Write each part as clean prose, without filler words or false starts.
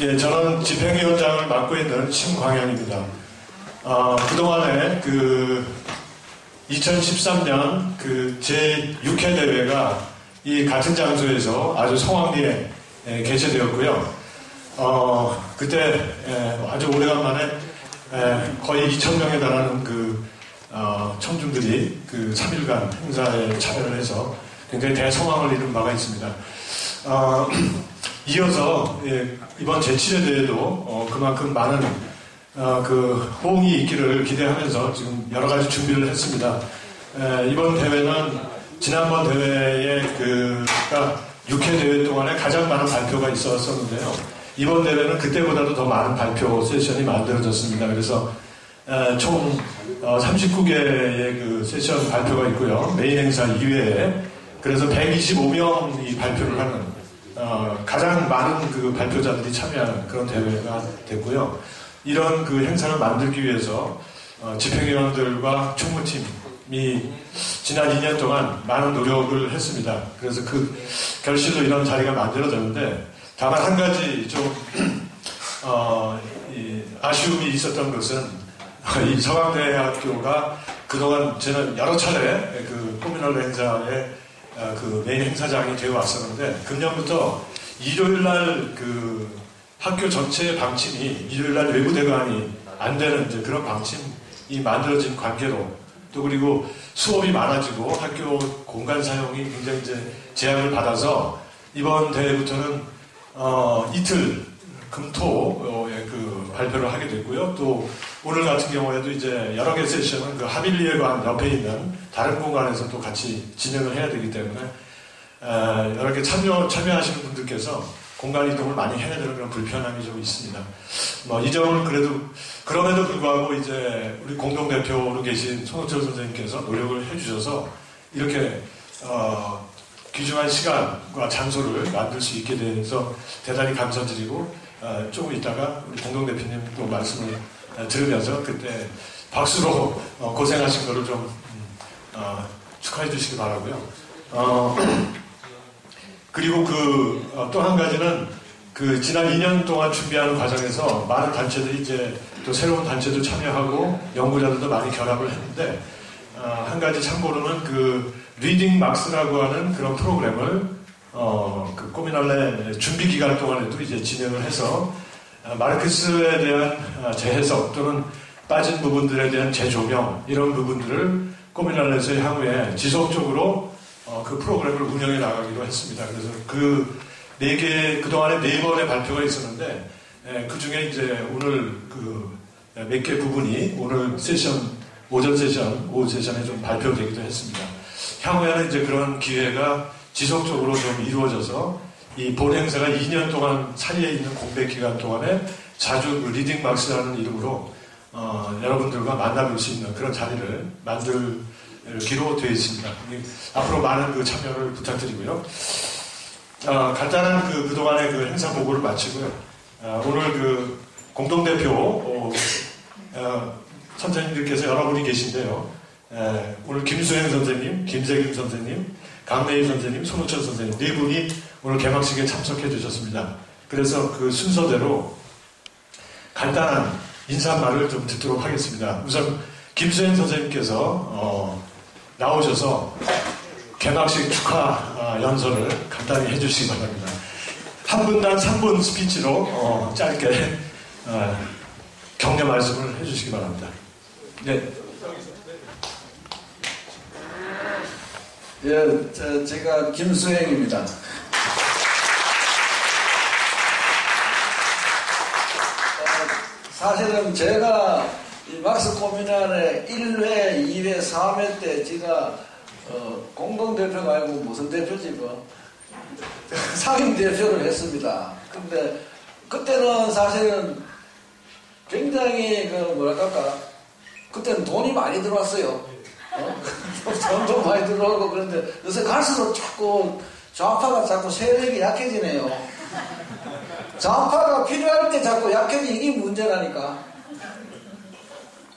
예, 저는 집행위원장을 맡고 있는 심광현입니다. 그동안에 2013년 제6회 대회가 이 같은 장소에서 아주 성황리에 개최되었고요. 그때 아주 오래간만에 거의 2,000명에 달하는 청중들이 3일간 행사에 참여를 해서 굉장히 대성황을 이룬 바가 있습니다. 이어서 이번 제7회 대회도 그만큼 많은 호응이 있기를 기대하면서 지금 여러 가지 준비를 했습니다. 이번 대회는 지난번 대회에 6회 대회 동안에 가장 많은 발표가 있었었는데요. 이번 대회는 그때보다도 더 많은 발표 세션이 만들어졌습니다. 그래서 총 39개의 세션 발표가 있고요. 메인 행사 이외에 그래서 125명이 발표를 하는 가장 많은 발표자들이 참여하는 그런 대회가 됐고요. 이런 행사를 만들기 위해서 집행위원들과 총무팀이 지난 2년 동안 많은 노력을 했습니다. 그래서 결실로 이런 자리가 만들어졌는데 다만 한 가지 좀 아쉬움이 있었던 것은 이 서강대학교가 그동안 저는 여러 차례 코미널 행사에 메인 행사장이 되어 왔었는데 금년부터 일요일날 학교 전체의 방침이 일요일날 외부 대관이 안 되는 이제 그런 방침이 만들어진 관계로 또 그리고 수업이 많아지고 학교 공간 사용이 굉장히 이제 제약을 받아서 이번 대회부터는 이틀 금토에 발표를 하게 됐고요. 또 오늘 같은 경우에도 이제 여러 개 세션은 하빌리에관 옆에 있는 다른 공간에서 또 같이 진행을 해야 되기 때문에 여러 개 참여하시는 분들께서 공간 이동을 많이 해야 되는 그런 불편함이 좀 있습니다. 이 점은 그럼에도 불구하고 이제 우리 공동대표로 계신 손호철 선생님께서 노력을 해주셔서 이렇게 귀중한 시간과 장소를 만들 수 있게 돼서 대단히 감사드리고 조금 있다가 우리 공동대표님 또 말씀을 들으면서 그때 박수로 고생하신 거를 좀 축하해 주시기 바라고요. 그리고 또 한 가지는 지난 2년 동안 준비하는 과정에서 많은 단체들이 이제 또 새로운 단체도 참여하고 연구자들도 많이 결합을 했는데 한 가지 참고로는 리딩 막스라고 하는 그런 프로그램을 코미널레 준비 기간 동안에도 이제 진행을 해서 마르크스에 대한 재해석 또는 빠진 부분들에 대한 재조명 이런 부분들을 코미널레에서 향후에 지속적으로 그 프로그램을 운영해 나가기로 했습니다. 그래서 그동안에 4번의 발표가 있었는데 그 중에 이제 오늘 몇 개 부분이 오늘 세션 오전 세션, 오후 세션에 좀 발표되기도 했습니다. 향후에는 이제 그런 기회가 지속적으로 좀 이루어져서 이 본 행사가 2년 동안 사이에 있는 공백 기간 동안에 자주 리딩 막스라는 이름으로 여러분들과 만나볼 수 있는 그런 자리를 만들기로 되어 있습니다. 앞으로 많은 참여를 부탁드리고요. 간단한 그동안의 행사 보고를 마치고요. 오늘 공동대표 선생님들께서 여러분이 계신데요. 오늘 김수행 선생님, 김세균 선생님, 강내희 선생님, 손호철 선생님 네 분이 오늘 개막식에 참석해 주셨습니다. 그래서 그 순서대로 간단한 인사말을 좀 듣도록 하겠습니다. 우선 김수행 선생님께서 나오셔서 개막식 축하 연설을 간단히 해주시기 바랍니다. 한 분당 3분 스피치로 짧게 격려 말씀을 해주시기 바랍니다. 네. 예, 제가 김수행입니다. 사실은 제가 이 막스 코미널의 1회, 2회, 3회 때 제가 공동대표가 아니고 무슨 대표지 뭐 상임대표를 했습니다. 근데 그때는 사실은 굉장히 그때는 돈이 많이 들어왔어요. 돈도 많이 들어오고 그런데 요새 갈수록 자꾸 좌파가 자꾸 세력이 약해지네요. 좌파가 필요할 때 자꾸 약해지는 이게 문제라니까.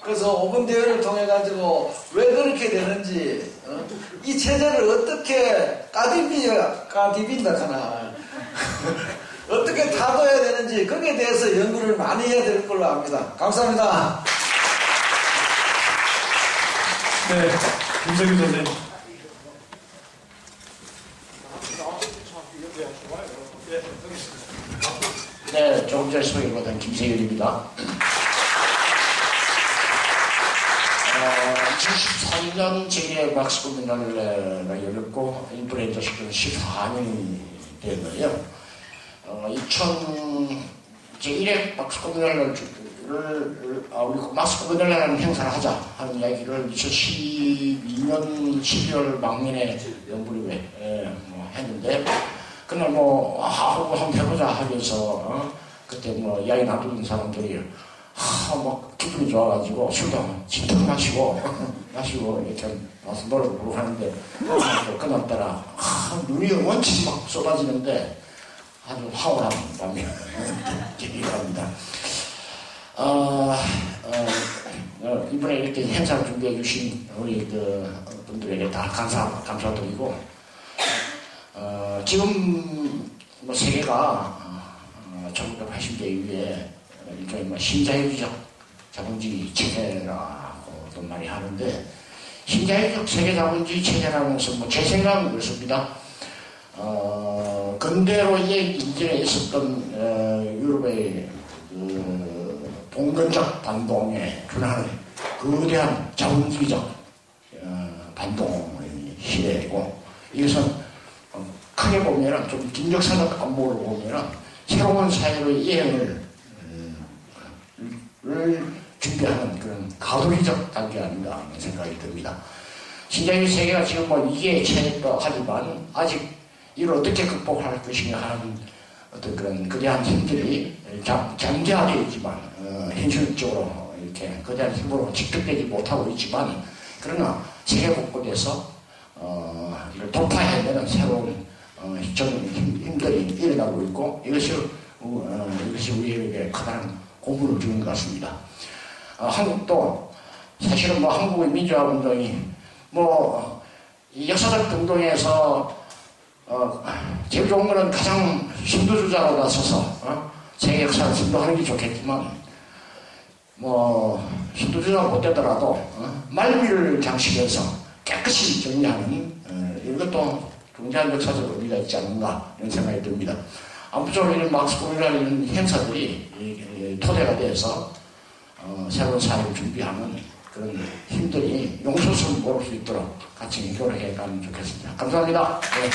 그래서 5분 대회를 통해 가지고 왜 그렇게 되는지 이 체제를 어떻게 까디빈다 하나 어떻게 타도해야 되는지 거기에 대해서 연구를 많이 해야 될 걸로 압니다. 감사합니다. 네, 김석규 선생님. 네, 조금 전에 소개를 받은 김세율입니다. 2014년 제1회 막스 코미널레가 열렸고 인플루엔자 시기는 14년이 되었는데요. 2001회 막스 코미널레를 우리 막스 코미널레라는 행사를 하자 하는 이야기를 2012년 12월 막년에 연구리에 했는데 그날 한번 해보자 하면서 그때 이야기 나누는 사람들이 막 기분이 좋아가지고 술도 진탕 마시고 이렇게 와서 노래 부르고 하는데 그날따라 눈이 원치 막 쏟아지는데 아주 황홀한 밤이 기억합니다. 이번에 이렇게 행사를 준비해 주신 우리 분들에게 다 감사드리고 지금 세계가 1980년 이후에 일종의 신자유주의적 자본주의 체제라고도 많이 하는데 신자유주의적 세계 자본주의 체제라는 것은 제 생각은 그렇습니다. 근대로 이전에 있었던 유럽의 봉건적 반동에 준하는 거대한 자본주의적 반동의 시대이고 이것은 크게 보면은 좀 긴 역사적 안목으로 보면은 새로운 사회의 이행을 준비하는 그런 가도기적 단계 아닌가 하는 생각이 듭니다. 신자유주의 세계가 지금 이게 체했다 하지만 아직 이걸 어떻게 극복할 것이냐 하는 어떤 그런 거대한 힘들이 잠재하게 있지만 현실적으로 이렇게 거대한 힘으로 직접되지 못하고 있지만 그러나 세계 곳곳에서 이걸 돌파해내는 새로운 힘들이 일어나고 있고 이것이 우리에게 커다란 공부를 주는 것 같습니다. 한국도 사실은 한국의 민주화운동이 이 역사적 등동에서 제일 좋은 거는 가장 선두주자로 나서서 세계 역사를 선도하는 게 좋겠지만 선두주자가 못 되더라도 말미를 장식해서 깨끗이 정리하는 이것도 굉장히 역사적 의미가 있지 않는가 이런 생각이 듭니다. 아무쪼록 이런 막스 코미널이라는 행사들이 토대가 돼서 새로운 사회를 준비하는 그런 힘들이 용솟을 모를 수 있도록 같이 교류해 가면 좋겠습니다. 감사합니다. 네.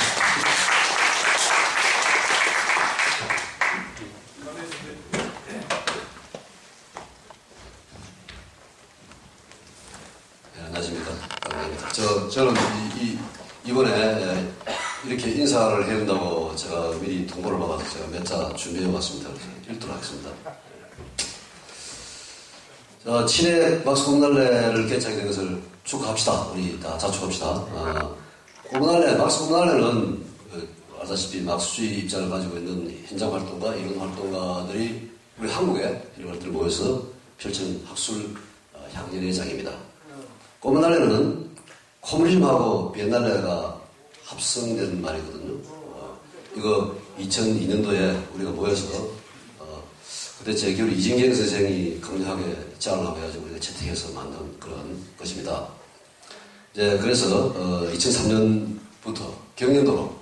안녕하십니까. 저는 이번에 이렇게 인사를 해야 된다고 제가 미리 통보를 받아서 제가 몇 자 준비해 왔습니다. 그래서 읽도록 하겠습니다. 친해 막스 코미널레를 개최하게 된 것을 축하합시다. 우리 다 자축합시다. 막스 코미널레는 아시다시피 막스주의 입장을 가지고 있는 현장 활동가, 이런 활동가들이 우리 한국에 이런 것들을 모여서 펼치는 학술 향연회장입니다. 코미널레는 코뮤니즘하고 비엔날레가 합성된 말이거든요. 이거 2002년도에 우리가 모여서 그때 제 교류 이진경 선생이 강력하게 제안을 하고 해가지고 우리가 채택해서 만든 그런 것입니다. 이제 그래서 2003년부터 경년도로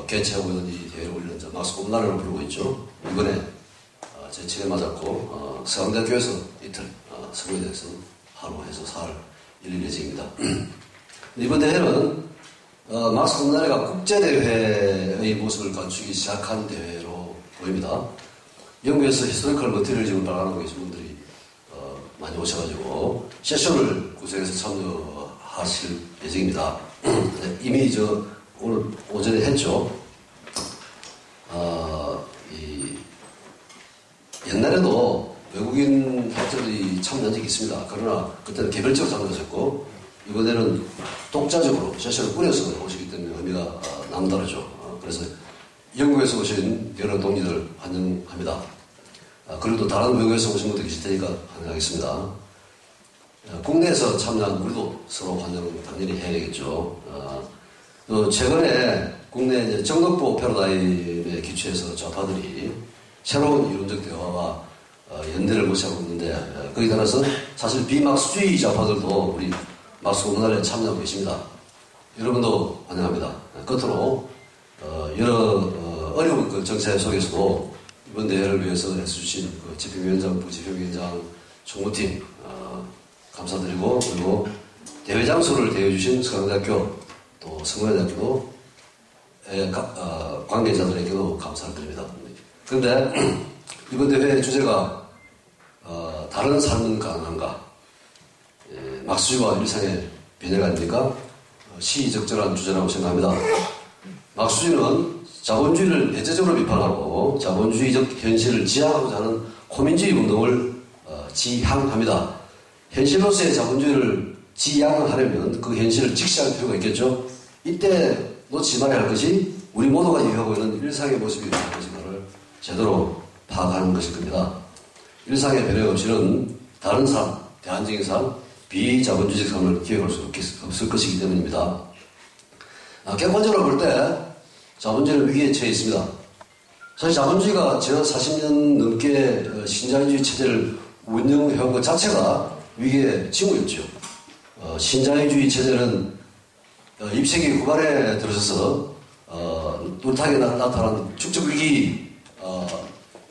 개최하고 있는 이 대회를 우리는 막스 코미널레로 부르고 있죠. 이번에 제 친해 맞았고 서강대학교에서 이틀 서구에 대해서 하루 해서 사흘 열릴 예정입니다. 이번 대회는 막스 코미널레가 국제대회의 모습을 갖추기 시작한 대회로 보입니다. 영국에서 히스토리컬 머티리얼즘을 발간하고 계신 분들이 많이 오셔가지고 세션을 구성해서 참여하실 예정입니다. 이미 오늘 오전에 했죠. 옛날에도 외국인 학자들이 참여한 적이 있습니다. 그러나 그때는 개별적으로 참여하셨고 이번에는 독자적으로 세션을 꾸려서 오시기 때문에 의미가 남다르죠. 그래서 영국에서 오신 여러 동지들 환영합니다. 그리고 다른 외국에서 오신 분들 계실 테니까 환영하겠습니다. 국내에서 참여한 우리도 서로 환영을 당연히 해야 되겠죠. 또 최근에 국내 이제 정덕보 패러다임에 기초해서 좌파들이 새로운 이론적 대화와 연대를 모색하고 있는데 거기에 따라서 사실 비막스주의 좌파들도 우리 막스 공론에 참여하고 계십니다. 여러분도 환영합니다. 끝으로 여러 어려운 그 정세 속에서도 이번 대회를 위해서 애써주신 그 집행위원장, 부집행위원장, 총무팀 감사드리고 그리고 대회 장소를 대해주신 서강대학교 또 성모대학교 관계자들에게도 감사를 드립니다. 그런데 이번 대회의 주제가 다른 삶은 가능한가? 막스주의와 일상의 변화가 아닙니까? 시의적절한 주제라고 생각합니다. 막스주의는 자본주의를 내재적으로 비판하고 자본주의적 현실을 지향하고자 하는 코민주의 운동을 지향합니다. 현실로서의 자본주의를 지향하려면 그 현실을 직시할 필요가 있겠죠. 이때 놓치지 말아야 할 것이 우리 모두가 유의하고 있는 일상의 모습이 무엇인가를 제대로 파악하는 것일 겁니다. 일상의 변화 없이는 다른 삶, 대안적인 삶, 비자본주의적 삶을 기획할 수 없을 것이기 때문입니다. 객관적으로 볼 때 자본주의는 위기에 처해 있습니다. 사실 자본주의가 지난 40년 넘게 신자유주의 체제를 운영해온 것 자체가 위기의 징후였죠. 신자유주의 체제는 20세기 후반에 들어서서 뚜렷하게 나타난 축적 위기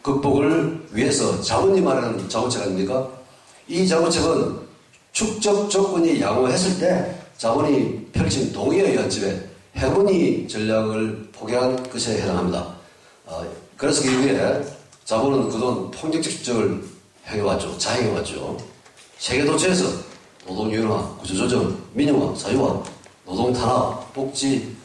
극복을 위해서 자본이 마련한 자본책 아닙니까? 이 자본책은 축적 조건이 양호했을 때 자본이 펼친 동의에 의한 지배, 해문이 전략을 포기한 것에 해당합니다. 그래서 그 이후에 자본은 그동안 폭력적 축적을 행해왔죠. 자행해왔죠. 세계 도처에서 노동유연화, 구조조정, 민영화, 사유화, 노동 탄압, 복지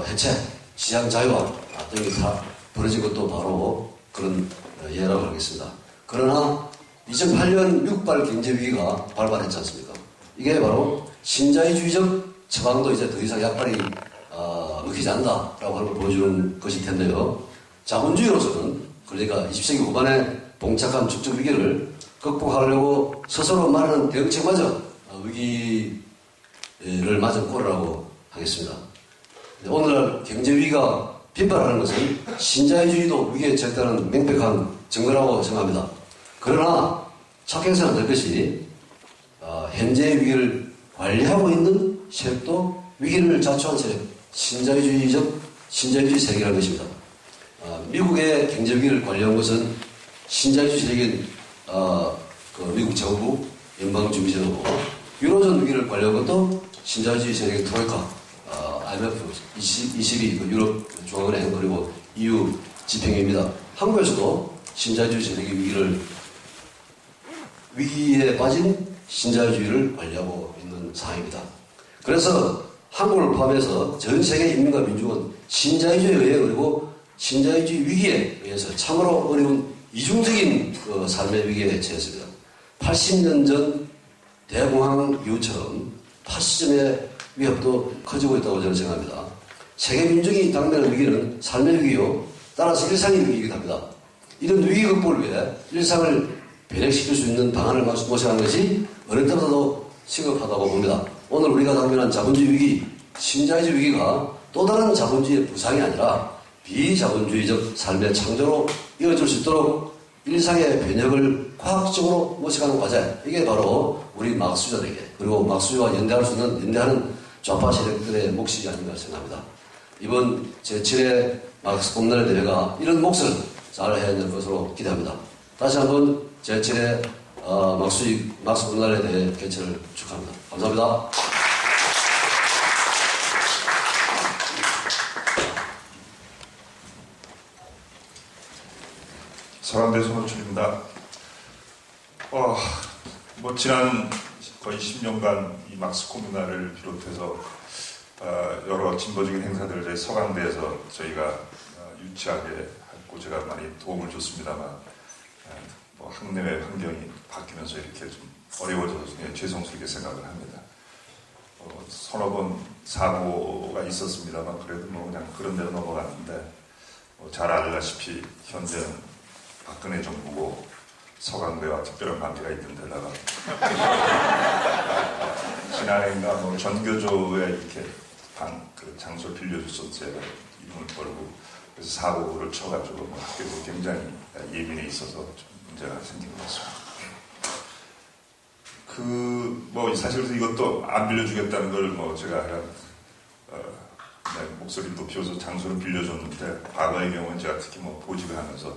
해체, 시장 자유화 등이 다 벌어진 것도 바로 그런 예라고 하겠습니다. 그러나 2008년 육발 경제위기가 발발했지 않습니까? 이게 바로 신자유주의적 처방도 이제 더 이상 약발이 먹히지 않는다라고 하는 걸 보여주는 것일 텐데요. 자본주의로서는 그러니까 20세기 후반에 봉착한 축적 위기를 극복하려고 스스로 말하는 대응책마저 위기를 맞은 꼴이라고 하겠습니다. 오늘날 경제위기가 빈발하는 것은 신자유주의도 위기에 처했다는 명백한 증거라고 생각합니다. 그러나 착해서는 될 것이 현재의 위기를 관리하고 있는 세력도 위기를 자초한 세력, 신자유주의 세력이라는 것입니다. 미국의 경제 위기를 관리한 것은 신자유주의 세력인 그 미국 정부, 연방준비제도고 유로존 위기를 관리한 것도 신자유주의 세력인 트로이카, IMF, 22 그 유럽 중앙은행 그리고 EU 집행위입니다. 한국에서도 신자유주의 세력의 위기에 빠진 신자유주의를 관리하고 있는 상황입니다. 그래서 한국을 포함해서 전 세계 인민과 민족은 신자유주의에 의해 그리고 신자유주의 위기에 의해서 참으로 어려운 이중적인 그 삶의 위기에 처했습니다. 80년 전 대공황 이후처럼 파시즘의 위협도 커지고 있다고 저는 생각합니다. 세계 민족이 당면한 위기는 삶의 위기요. 따라서 일상의 위기이기도 합니다. 이런 위기 극복을 위해 일상을 변혁시킬 수 있는 방안을 모색하는 것이 어느 때보다도 시급하다고 봅니다. 오늘 우리가 당면한 자본주의 위기, 신자유주의 위기가 또 다른 자본주의의 부상이 아니라 비자본주의적 삶의 창조로 이어질 수 있도록 일상의 변혁을 과학적으로 모색하는 과제, 이게 바로 우리 막스주의자들에게 그리고 막스주의와 연대하는 좌파 세력들의 몫이지 아닌가 생각합니다. 이번 제7회 막스 공론회 대회가 이런 몫을 잘 해야 될 것으로 기대합니다. 다시 한번 제7회 막스 공론회 대회 개최를 축하합니다. 감사합니다. 서강대 손호철입니다. 지난 거의 10년간 이 막스 코미나를 비롯해서 여러 진보적인 행사들을 저희 서강대에서 저희가 유치하게 했고 제가 많이 도움을 줬습니다만 학내외 환경이 바뀌면서 이렇게 좀 어려워져서 죄송스럽게 생각을 합니다. 서너 번 사고가 있었습니다만 그래도 그냥 그런 대로 넘어갔는데 잘 알다시피 현재는 박근혜 정부고 서강대와 특별한 관계가 있던 데다가 지난해인가 전교조에 이렇게 장소를 빌려줬었어요. 이름을 걸고 그래서 사고를 쳐가지고 뭐 학교도 굉장히 예민해 있어서 좀 문제가 생긴 것 같습니다. 뭐 사실 이것도 안 빌려주겠다는 걸 뭐 제가 목소리를 높여서 장소를 빌려줬는데 과거의 경우는 제가 특히 뭐 보직을 하면서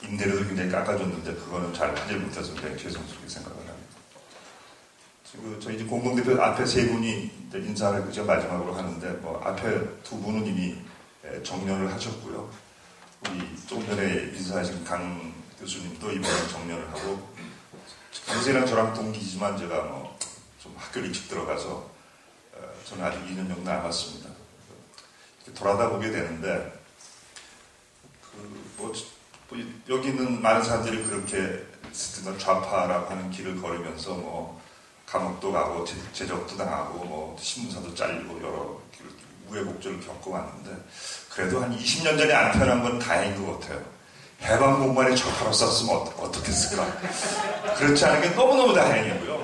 임대료도 굉장히 깎아줬는데 그거는 잘 하지 못해서 굉장히 죄송스럽게 생각을 합니다. 지금 저희 이제 공동대표 앞에 세 분이 인사를 그저 마지막으로 하는데 뭐 앞에 두 분은 이미 정년을 하셨고요. 우리 조금 전에 인사하신 강 교수님도 이번에 정년을 하고 강세랑 저랑 동기지만 제가 뭐 좀 학교를 일찍 들어가서 저는 아직 2년 정도 남았습니다. 돌아다 보게 되는데 여기 있는 많은 사람들이 그렇게 좌파라고 하는 길을 걸으면서 뭐 감옥도 가고 제적도 당하고 뭐 신문사도 잘리고 여러 우여곡절을 겪어왔는데 그래도 한 20년 전에 안 태어난 건 다행인 것 같아요. 해방공만에 좌파로 썼으면 어떻겠을까. 그렇지 않은 게 너무너무 다행이고요.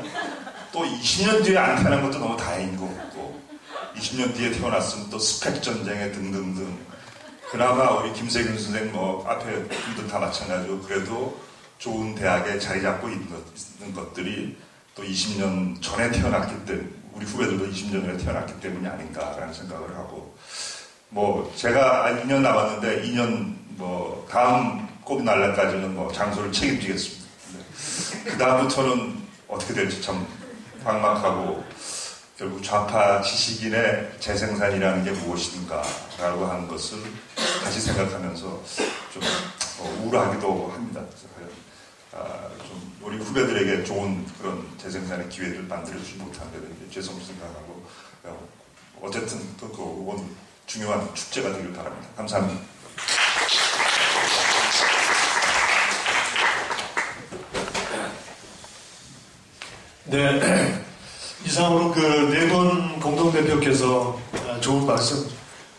또 20년 뒤에 안 태어난 것도 너무 다행인 것 같고 20년 뒤에 태어났으면 또 스펙전쟁에 등등등 그나마 우리 김세균 선생 뭐 앞에 분들 다 마찬가지고 그래도 좋은 대학에 자리 잡고 있는 것들이 또 20년 전에 태어났기 때문에 우리 후배들도 20년 전에 태어났기 때문이 아닌가라는 생각을 하고 뭐 제가 2년 남았는데 2년 뭐 다음 꼬비 날라까지는 뭐 장소를 책임지겠습니다. 그 다음부터는 어떻게 될지 참 막막하고 결국 좌파 지식인의 재생산이라는 게 무엇인가라고 하는 것을 다시 생각하면서 좀 우울하기도 합니다. 좀 우리 후배들에게 좋은 그런 재생산의 기회를 만들어주지 못한 데 죄송히 생각하고 어쨌든 오늘 중요한 축제가 되길 바랍니다. 감사합니다. 네, 이상으로 네 분 공동대표께서 좋은 말씀,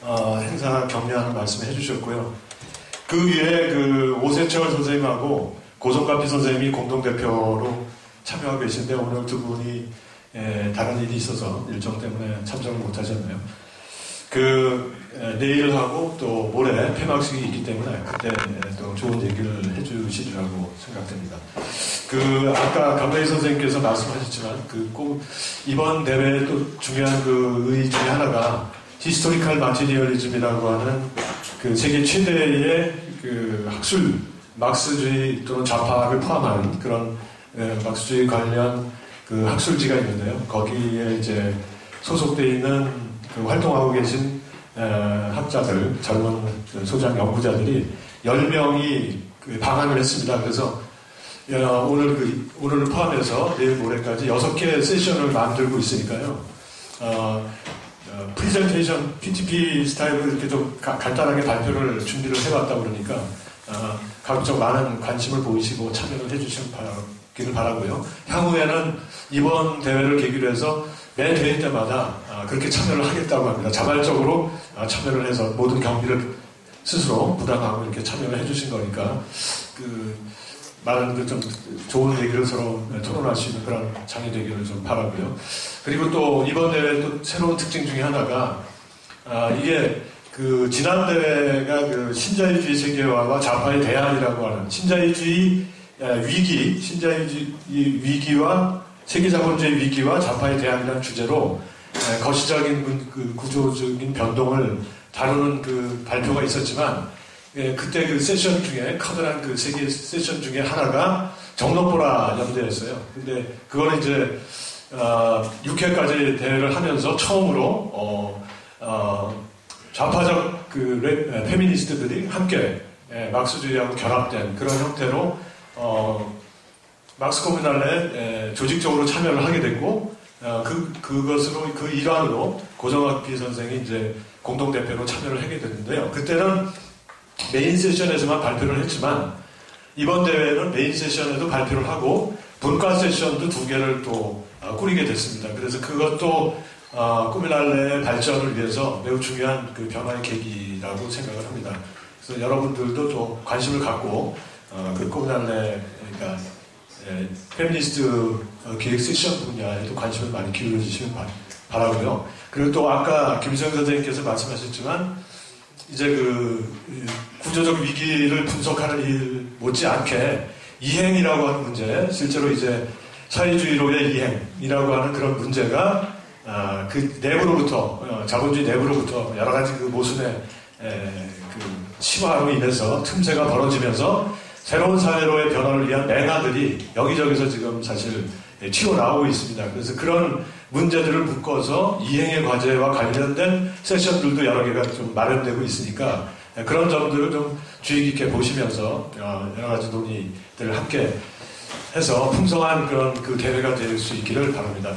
행사 격려하는 말씀 해주셨고요. 그 위에 오세철 선생님하고 고성가피 선생님이 공동대표로 참여하고 계신데 오늘 두 분이 다른 일이 있어서 일정 때문에 참석을 못하셨네요. 내일하고 또 모레 폐막식이 있기 때문에 그때 또 좋은 얘기를 해주시리라고 생각됩니다. 아까 강배희 선생님께서 말씀하셨지만 꼭 이번 대회의 또 중요한 의의 중에 하나가 히스토리컬 마티리얼리즘이라고 하는 세계 최대의 학술, 막스주의 또는 좌파를 포함한 그런 막스주의 관련 학술지가 있는데요. 거기에 이제 소속되어 있는 활동하고 계신 학자들, 젊은 소장 연구자들이 10명이 방한을 했습니다. 그래서 오늘을 포함해서 내일 모레까지 6개 세션을 만들고 있으니까요. 프리젠테이션, PTP 스타일로 이렇게 좀 간단하게 발표를 준비를 해봤다 그러니까 각종 많은 관심을 보이시고 참여를 해주시길 바라고요. 향후에는 이번 대회를 계기로 해서 매 대회 때마다 그렇게 참여를 하겠다고 합니다. 자발적으로 참여를 해서 모든 경비를 스스로 부담하고 이렇게 참여를 해주신 거니까 많은 좀 좋은 얘기를 서로 토론할 수 있는 그런 장이 되기를 좀 바라고요. 그리고 또 이번 대회 또 새로운 특징 중에 하나가 이게 지난 대회가 신자유주의 세계화와 좌파의 대안이라고 하는 신자유주의 위기와 세계자본주의 위기와 좌파의 대안이라는 주제로 거시적인 구조적인 변동을 다루는 발표가 있었지만 그때 세션 중에 커다란 세계 세션 중에 하나가 정노포라 연대였어요. 근데 그거는 이제 6회까지 대회를 하면서 처음으로 좌파적 페미니스트들이 함께 막스주의하고 결합된 그런 형태로 막스 코뮤날레 조직적으로 참여를 하게 됐고 그것으로 일환으로 고정학비 선생이 이제 공동대표로 참여를 하게 됐는데요. 그때는 메인 세션에서만 발표를 했지만 이번 대회는 메인 세션에도 발표를 하고 분과 세션도 2개를 또 꾸리게 됐습니다. 그래서 그것도 코뮤날레의 발전을 위해서 매우 중요한 변화의 계기라고 생각을 합니다. 그래서 여러분들도 또 관심을 갖고 코뮤날레 그러니까 페미니스트 기획 세션 분야에도 관심을 많이 기울여 주시면 바라고요. 그리고 또 아까 김수영 선생님께서 말씀하셨지만 이제 그 구조적 위기를 분석하는 일 못지않게 이행이라고 하는 문제, 실제로 이제 사회주의로의 이행이라고 하는 그런 문제가 그 내부로부터 자본주의 내부로부터 여러 가지 그 모순의 그 심화로 인해서 틈새가 벌어지면서 새로운 사회로의 변화를 위한 맹아들이 여기저기서 지금 사실 튀어나오고 있습니다. 그래서 그런 문제들을 묶어서 이행의 과제와 관련된 세션들도 여러 개가 좀 마련되고 있으니까 그런 점들을 좀 주의 깊게 보시면서 여러 가지 논의들을 함께 해서 풍성한 그런 그 대회가 될 수 있기를 바랍니다.